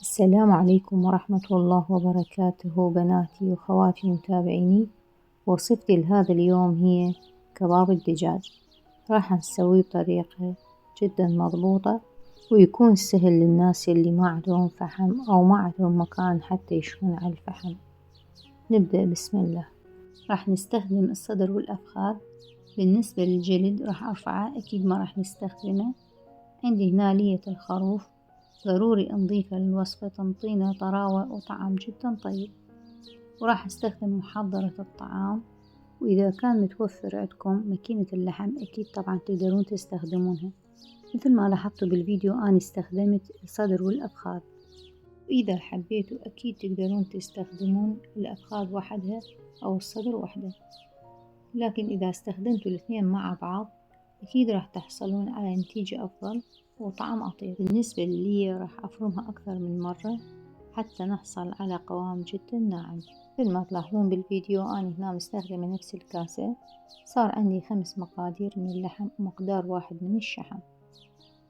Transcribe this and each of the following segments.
السلام عليكم ورحمة الله وبركاته بناتي وخواتي متابعيني. وصفتي لهذا اليوم هي كباب الدجاج. راح نسويه بطريقة جدا مضبوطة ويكون سهل للناس اللي ما عندهم فحم أو ما عندهم مكان حتى يشون على الفحم. نبدأ بسم الله. راح نستخدم الصدر والأفخاذ. بالنسبة للجلد راح أرفعه، أكيد ما راح نستخدمه. عندي هنا لية الخروف، ضروري نضيفها للوصفة، تنطينا طراوة وطعم جدا طيب. وراح استخدم محضرة الطعام، وإذا كان متوفر عندكم ماكينة اللحم أكيد طبعا تقدرون تستخدمونها. مثل ما لاحظتوا بالفيديو أنا استخدمت الصدر والأفخاذ، وإذا حبيتوا أكيد تقدرون تستخدمون الأفخاذ وحدها أو الصدر وحده، لكن إذا استخدمتوا الاثنين مع بعض أكيد راح تحصلون على نتيجة أفضل وطعم أطيب. بالنسبة لي راح أفرمها أكثر من مرة حتى نحصل على قوام جدا ناعم. مثل ما تلاحظون بالفيديو أنا هنا مستخدمة نفس الكاسة. صار عندي 5 مقادير من اللحم ومقدار 1 من الشحم.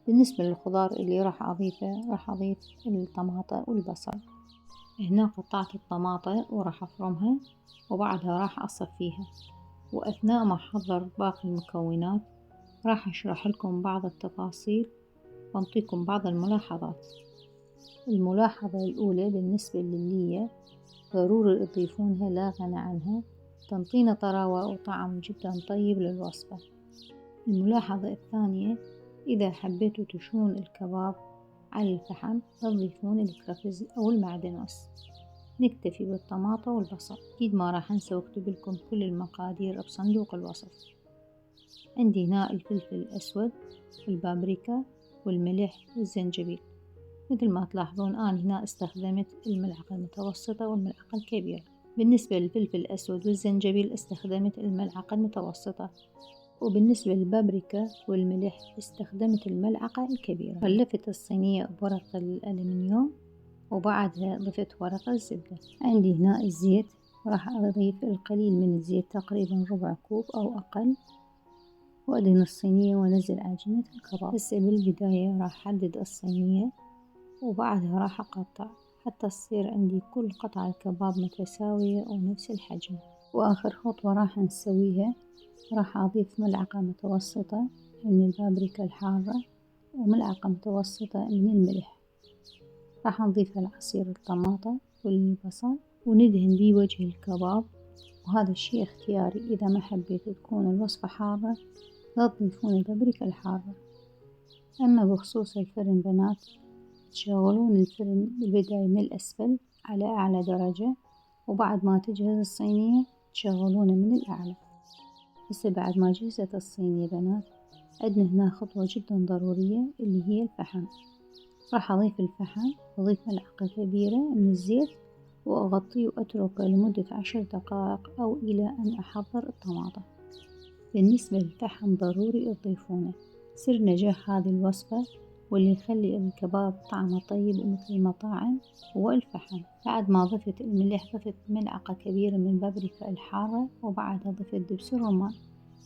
بالنسبة للخضار اللي راح أضيفه، راح أضيف الطماطة والبصل. هنا قطعت الطماطة وراح أفرمها وبعدها راح أصفيها. وأثناء ما أحضر باقي المكونات راح أشرح لكم بعض التفاصيل وأنطيكم بعض الملاحظات. الملاحظة الأولى بالنسبة للية، ضروري تضيفونها لا غنى عنها، تنطينا طراوة وطعم جدا طيب للوصفة. الملاحظة الثانية، إذا حبيتوا تشون الكباب على الفحم تضيفون الكرفس أو المعدنوس. نكتفي بالطماطة والبصل. أكيد ما راح أنسى أكتب لكم كل المقادير بصندوق الوصف. عندي هنا الفلفل الأسود والبابريكا والملح والزنجبيل. مثل ما تلاحظون أنا هنا استخدمت الملعقة المتوسطة والملعقة الكبيرة. بالنسبة للفلفل الأسود والزنجبيل استخدمت الملعقة المتوسطة، وبالنسبة للبابريكا والملح استخدمت الملعقة الكبيرة. غلفت الصينية بورق الألمنيوم وبعدها ضفت ورق الزبدة. عندي هنا الزيت، راح أضيف القليل من الزيت تقريبا ربع كوب أو أقل، وأدهن الصينية وأنزل عجينة الكباب. هسه بالبداية راح أحدد الصينية وبعدها راح أقطع حتى تصير عندي كل قطعة كباب متساوية ونفس الحجم. وآخر خطوة راح نسويها، راح أضيف ملعقة متوسطة من البابريكا الحارة وملعقة متوسطة من الملح. راح نضيف العصير الطماطة والبصل وندهن بيه وجه الكباب، وهذا الشيء اختياري. إذا ما حبيت تكون الوصفة حارة لا تضيفون البابريكا الحارة. أما بخصوص الفرن بنات، تشغلون الفرن بالبداية من الأسفل على أعلى درجة، وبعد ما تجهز الصينية تشغلونه من الأعلى. هسه بعد ما جهزت الصينية بنات، عندنا هنا خطوة جدا ضرورية اللي هي الفحم. راح أضيف الفحم، أضيف ملعقة كبيرة من الزيت وأغطيه وأتركه لمدة 10 دقائق أو إلى أن أحضر الطماطم. بالنسبة للفحم ضروري تضيفونه. سر نجاح هذه الوصفة واللي يخلي الكباب طعمه طيب ومثل ما طاعم هو الفحم. بعد ما ضفت الملح ضفت ملعقة كبيرة من البابريكا الحارة وبعدها ضفت دبس الرمان.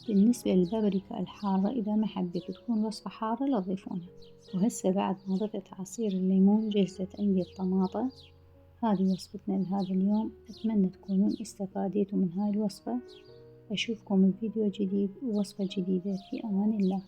بالنسبة للبابريكا الحارة إذا ما حبيت تكون وصفة حارة لا تضيفونها. وهسه بعد ما ضفت عصير الليمون جهزت عندي الطماطة. هذه وصفتنا لهذا اليوم، أتمنى تكونون استفاديتوا من هاي الوصفة. أشوفكم بفيديو جديد ووصفة جديدة، في أمان الله.